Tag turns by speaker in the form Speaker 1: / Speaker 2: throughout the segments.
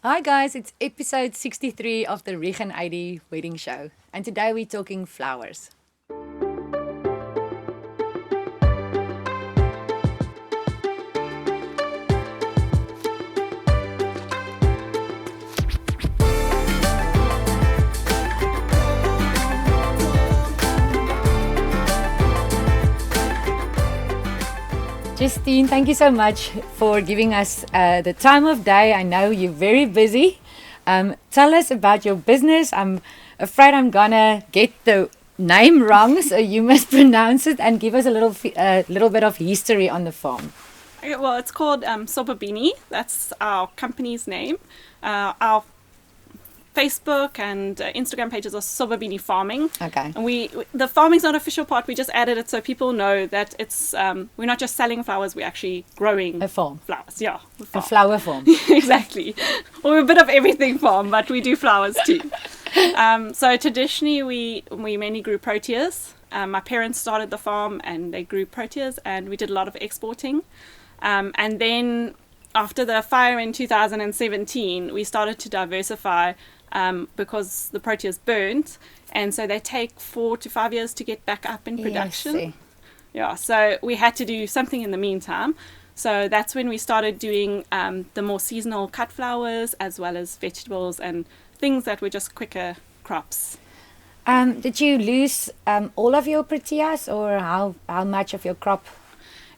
Speaker 1: Hi guys, it's episode 63 of the Rieg AD Wedding Show, and today we're talking flowers. Justine, thank you so much for giving us the time of day. I know you're very busy. Tell us about your business. I'm afraid I'm gonna get the name wrong, so you must pronounce it and give us a little bit of history on the farm.
Speaker 2: Okay, well, it's called Sobabini. That's our company's name. Our Facebook and Instagram pages are Sobabini Farming.
Speaker 1: Okay.
Speaker 2: And the farming's not official part. We just added it so people know that it's we're not just selling flowers. We're actually growing
Speaker 1: A farm.
Speaker 2: flowers. Yeah,
Speaker 1: A flower farm.
Speaker 2: exactly. We're a bit of everything farm, but we do flowers too. So traditionally, we mainly grew proteas. My parents started the farm and they grew proteas, and we did a lot of exporting. And then after the fire in 2017, we started to diversify because the proteas burnt, and so they take 4 to 5 years to get back up in production.
Speaker 1: Yes.
Speaker 2: Yeah, so we had to do something in the meantime. So that's when we started doing the more seasonal cut flowers, as well as vegetables and things that were just quicker crops.
Speaker 1: Did you lose all of your proteas, or how much of your crop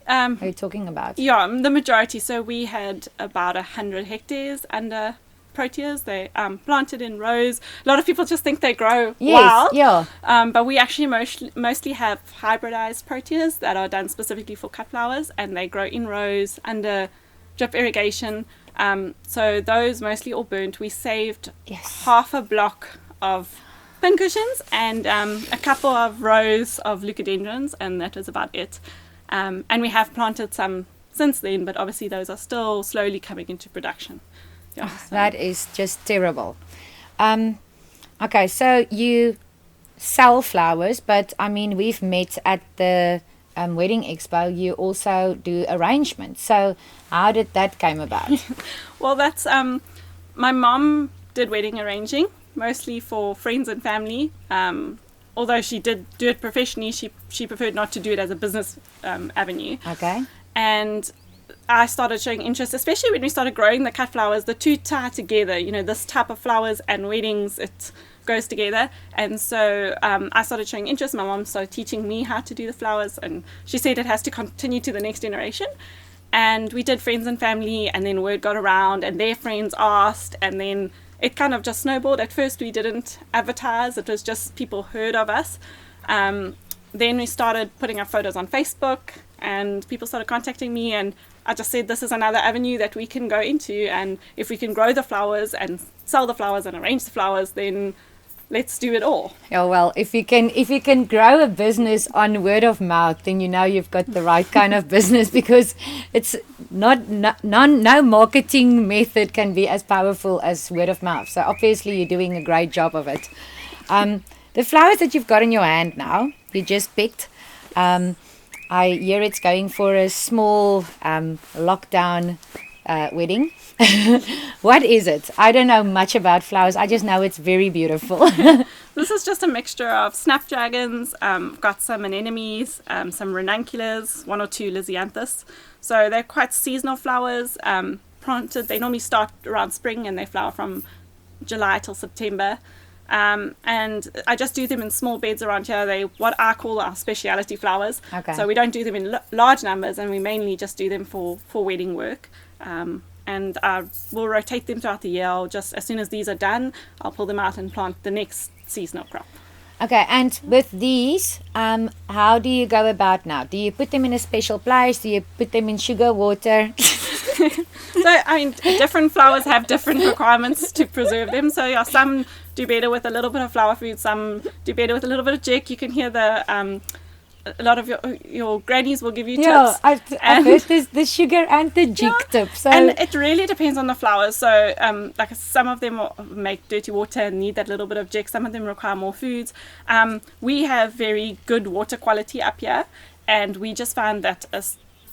Speaker 1: are you talking about?
Speaker 2: Yeah, the majority. So we had about 100 hectares under proteas. They planted in rows. A lot of people just think they grow wild.
Speaker 1: Yeah.
Speaker 2: But we actually mostly have hybridized proteas that are done specifically for cut flowers, and they grow in rows under drip irrigation. So those mostly all burnt. We saved half a block of pincushions and a couple of rows of leucadendrons, and that was about it. And we have planted some since then, but obviously those are still slowly coming into production. Yeah, so.
Speaker 1: That is just terrible. Okay, so you sell flowers, but I mean, we've met at the wedding expo. You also do arrangements. So how did that come about?
Speaker 2: Well, that's my mom did wedding arranging, mostly for friends and family. Although she did do it professionally, she preferred not to do it as a business avenue.
Speaker 1: Okay.
Speaker 2: And I started showing interest, especially when we started growing the cut flowers. The two tie together, this type of flowers and weddings, it goes together. And so I started showing interest. My mom started teaching me how to do the flowers, and she said it has to continue to the next generation. And we did friends and family, and then word got around, and their friends asked, and then it kind of just snowballed. At first we didn't advertise, it was just people heard of us. Then we started putting up photos on Facebook, and people started contacting me, and I just said this is another avenue that we can go into, and if we can grow the flowers and sell the flowers and arrange the flowers, then let's do it all.
Speaker 1: Oh well, if you can grow a business on word of mouth, then you know you've got the right kind of business, because it's no marketing method can be as powerful as word of mouth. So obviously you're doing a great job of it. The flowers that you've got in your hand now, you just picked. I hear it's going for a small lockdown wedding. What is it? I don't know much about flowers. I just know it's very beautiful.
Speaker 2: This is just a mixture of snapdragons, got some anemones, some ranunculus, 1 or 2 lisianthus. So they're quite seasonal flowers. Planted, they normally start around spring and they flower from July till September. And I just do them in small beds around here. They what I call our speciality flowers.
Speaker 1: Okay.
Speaker 2: So we don't do them in large numbers, and we mainly just do them for wedding work. And we'll rotate them throughout the year. As soon as these are done, I'll pull them out and plant the next seasonal crop.
Speaker 1: Okay, and with these, how do you go about now? Do you put them in a special place? Do you put them in sugar water?
Speaker 2: So, I mean, different flowers have different requirements to preserve them. So, yeah, some do better with a little bit of flower food. Some do better with a little bit of jig. You can hear a lot of your grannies will give you tips.
Speaker 1: Yeah, I've heard the sugar and the jig tip. So.
Speaker 2: And it really depends on the flowers. So, like some of them make dirty water and need that little bit of jig. Some of them require more foods. We have very good water quality up here, and we just found that a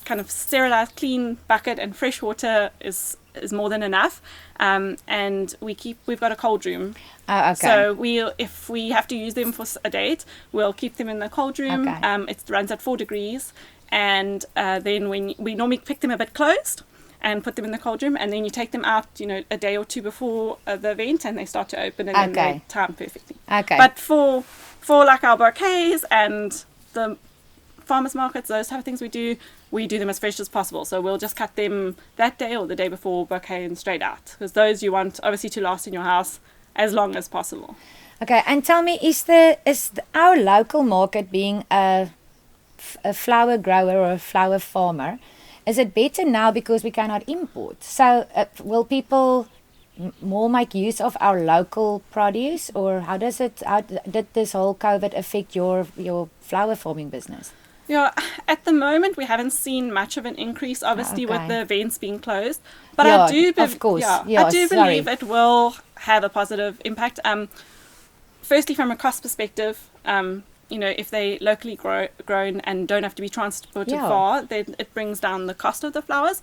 Speaker 2: kind of sterilized, clean bucket and fresh water is is more than enough. And we've got a cold room.
Speaker 1: Oh, okay.
Speaker 2: So if we have to use them for a date, we'll keep them in the cold room.
Speaker 1: Okay.
Speaker 2: It runs at 4 degrees. And then when we normally pick them a bit closed and put them in the cold room, and then you take them out, a day or two before the event, and they start to open, and then they time perfectly.
Speaker 1: Okay.
Speaker 2: But for like our bouquets and the farmers markets, those type of things we do them as fresh as possible. So we'll just cut them that day or the day before, bouquet and straight out, because those you want obviously to last in your house as long as possible.
Speaker 1: Okay, and tell me, is our local market, being a flower grower or a flower farmer, is it better now because we cannot import? So will people more make use of our local produce, or how did this whole COVID affect your flower farming business?
Speaker 2: Yeah, at the moment we haven't seen much of an increase, obviously, with the events being closed. But
Speaker 1: yeah,
Speaker 2: I do,
Speaker 1: of course.
Speaker 2: I do believe it will have a positive impact. Firstly, from a cost perspective, if they locally grown and don't have to be transported far, then it brings down the cost of the flowers.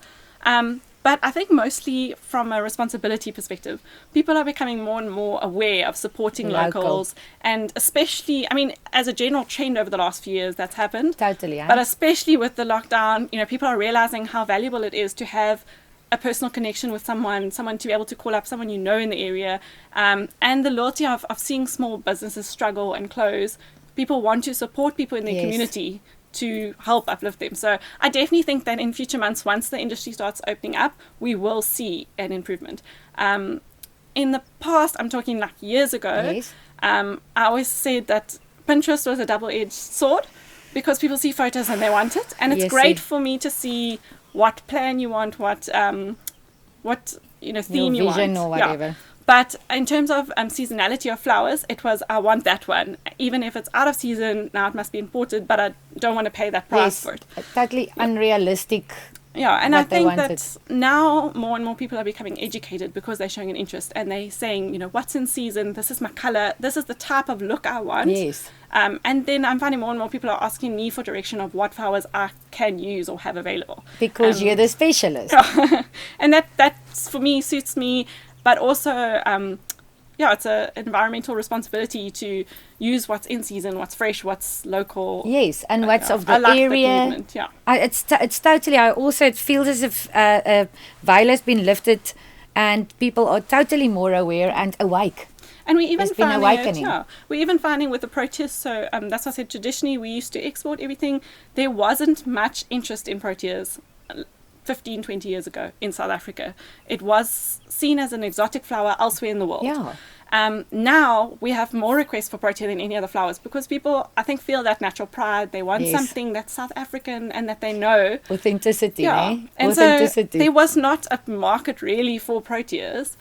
Speaker 2: But I think mostly from a responsibility perspective, people are becoming more and more aware of supporting locals, and especially, as a general trend over the last few years, that's happened.
Speaker 1: Totally, yeah.
Speaker 2: But especially with the lockdown, people are realizing how valuable it is to have a personal connection with someone to be able to call up someone in the area, and the loyalty of seeing small businesses struggle and close. People want to support people in their community to help uplift them. So I definitely think that in future months, once the industry starts opening up, we will see an improvement. In the past, I'm talking like years ago, I always said that Pinterest was a double-edged sword, because people see photos and they want it. And it's great for me to see what plan you want, what theme you want.
Speaker 1: Vision or whatever.
Speaker 2: Yeah. But in terms of seasonality of flowers, it was, I want that one. Even if it's out of season, now it must be imported, but I don't want to pay that price for it.
Speaker 1: Totally unrealistic.
Speaker 2: Yeah, and I think that now more and more people are becoming educated because they're showing an interest, and they're saying, what's in season, this is my color, this is the type of look I want.
Speaker 1: Yes.
Speaker 2: And then I'm finding more and more people are asking me for direction of what flowers I can use or have available.
Speaker 1: Because you're the specialist.
Speaker 2: And that's, for me, suits me. But also, it's an environmental responsibility to use what's in season, what's fresh, what's local.
Speaker 1: Yes, and what's of the
Speaker 2: like
Speaker 1: area. It's totally. It feels as if a veil has been lifted, and people are totally more aware and awake.
Speaker 2: And we even we're even finding with the proteas. So that's why I said traditionally we used to export everything. There wasn't much interest in proteas 15, 20 years ago in South Africa. It was seen as an exotic flower elsewhere in the world.
Speaker 1: Yeah.
Speaker 2: Now we have more requests for protea than any other flowers, because people, I think, feel that natural pride. They want something that's South African and that they know.
Speaker 1: Authenticity,
Speaker 2: yeah. And
Speaker 1: authenticity.
Speaker 2: So there was not a market really for proteas.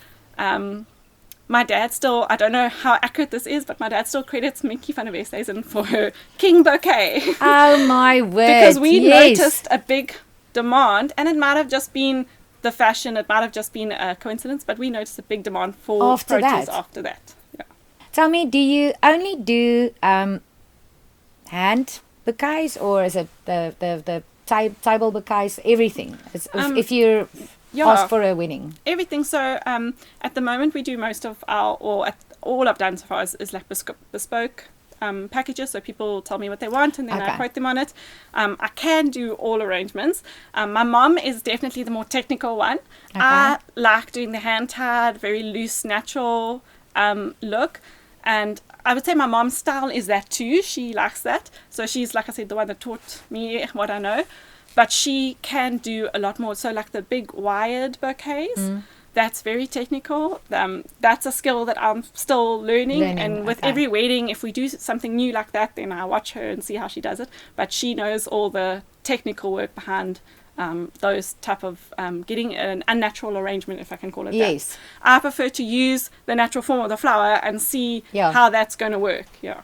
Speaker 2: My dad still, I don't know how accurate this is, but my dad still credits Minky van der Westhuizen for her king bouquet.
Speaker 1: Oh my word.
Speaker 2: Because we noticed a big demand, and it might have just been the fashion, it might have just been a coincidence, but we noticed a big demand for proteas after that. Yeah.
Speaker 1: Tell me, do you only do hand bouquets, or is it the table bouquets, everything? If you ask for a wedding? Everything.
Speaker 2: So at the moment we do most of all I've done so far is like bespoke packages, so people tell me what they want and then I quote them on it. I can do all arrangements. My mom is definitely the more technical one. I like doing the hand-tied, very loose, natural look, and I would say my mom's style is that too. She likes that, so she's, like I said, the one that taught me what I know, but she can do a lot more. So like the big wired bouquets, that's very technical. That's a skill that I'm still learning. And with every wedding, if we do something new like that, then I watch her and see how she does it. But she knows all the technical work behind those type of getting an unnatural arrangement, if I can call it that. I prefer to use the natural form of the flower and see how that's going to work. Yeah.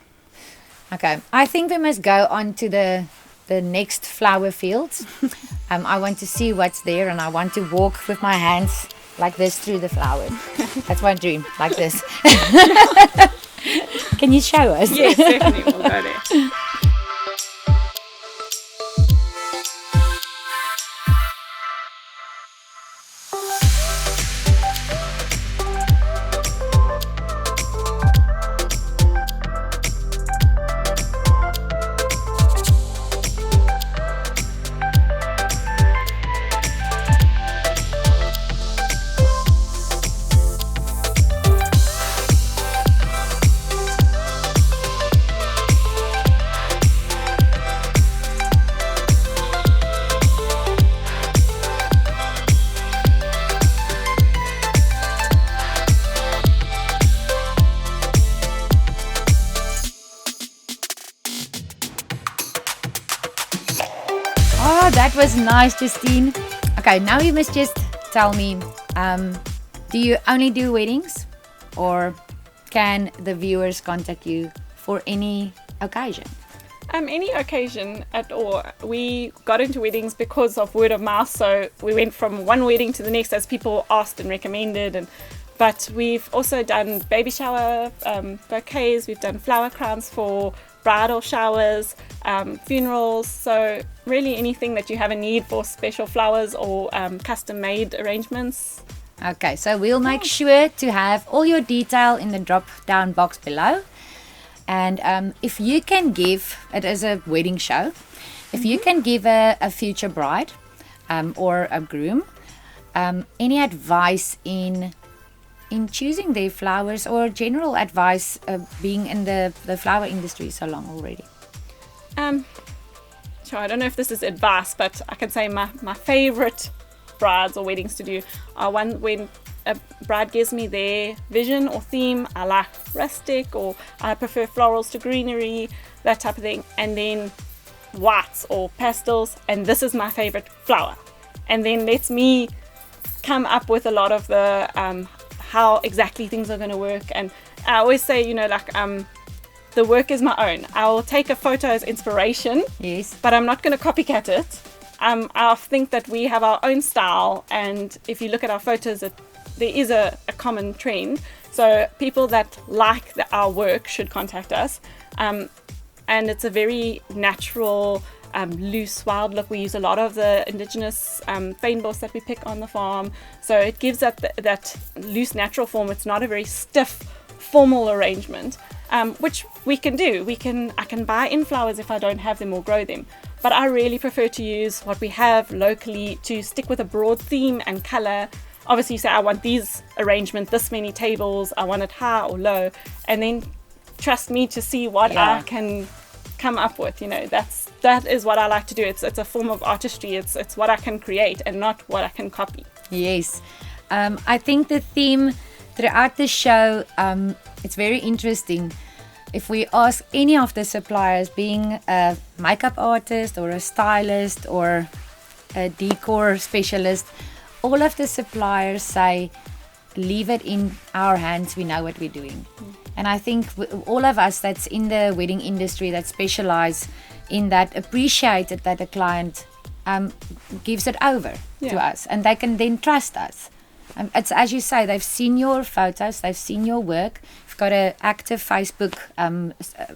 Speaker 1: Okay. I think we must go on to the next flower fields. I want to see what's there, and I want to walk with my hands like this through the flowers. That's my dream, like this. Can you show us?
Speaker 2: Yes, definitely. We'll go there.
Speaker 1: was nice, Justine. Okay, now you must just tell me, do you only do weddings, or can the viewers contact you for any occasion?
Speaker 2: Any occasion at all. We got into weddings because of word of mouth, so we went from one wedding to the next as people asked and recommended. But we've also done baby shower bouquets, we've done flower crowns for bridal showers, funerals, so really anything that you have a need for special flowers or custom made arrangements.
Speaker 1: Okay, so we'll make sure to have all your detail in the drop down box below. And if you can give, it is a wedding show, if you can give a future bride or a groom any advice in choosing their flowers, or general advice being in the flower industry so long already?
Speaker 2: Sure, I don't know if this is advice, but I can say my favorite brides or weddings to do are one when a bride gives me their vision or theme. I like rustic, or I prefer florals to greenery, that type of thing, and then whites or pastels, and this is my favorite flower, and then lets me come up with a lot of the how exactly things are going to work. And I always say, the work is my own. I'll take a photo as inspiration,
Speaker 1: Yes.
Speaker 2: but I'm not going to copycat it. I think that we have our own style, and if you look at our photos, there is a common trend. So people that like our work should contact us. And it's a very natural, loose, wild look. We use a lot of the indigenous fynbos that we pick on the farm. So it gives that loose, natural form. It's not a very stiff, formal arrangement, which we can do. I can buy in flowers if I don't have them or grow them. But I really prefer to use what we have locally, to stick with a broad theme and color. Obviously, you say, I want these arrangement, this many tables, I want it high or low, and then trust me to see what I can come up with. That is what I like to do. It's a form of artistry. It's what I can create and not what I can copy.
Speaker 1: Yes. I think the theme throughout the show, it's very interesting. If we ask any of the suppliers, being a makeup artist or a stylist or a decor specialist, all of the suppliers say, leave it in our hands, we know what we're doing. And I think all of us that's in the wedding industry, that specialize in that, appreciate it, that the client gives it over to us, and they can then trust us. It's, as you say, they've seen your photos, they've seen your work. You've got an active Facebook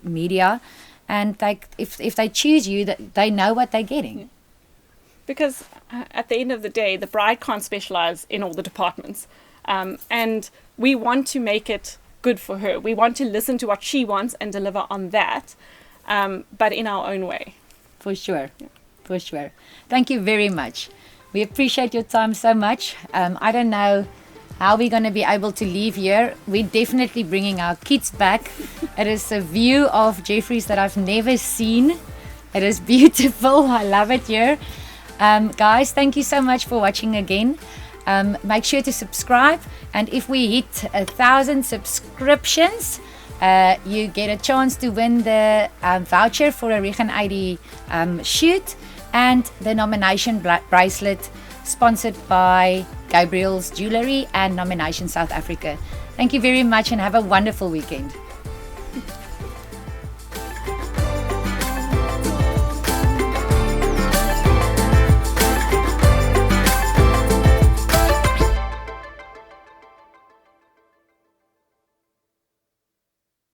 Speaker 1: media, and if they choose you, they know what they're getting.
Speaker 2: Because at the end of the day, the bride can't specialize in all the departments. And we want to make it good for her. We want to listen to what she wants and deliver on that, but in our own way.
Speaker 1: For sure. For sure. Thank you very much. We appreciate your time so much. I don't know how we're going to be able to leave here. We're definitely bringing our kids back. It is a view of Jeffrey's that I've never seen. It is beautiful. I love it here. Guys, thank you so much for watching again. Make sure to subscribe, and if we hit 1,000 subscriptions, you get a chance to win the voucher for a Rieg AD shoot and the nomination bracelet sponsored by Gabriel's Jewellery and Nomination South Africa. Thank you very much and have a wonderful weekend.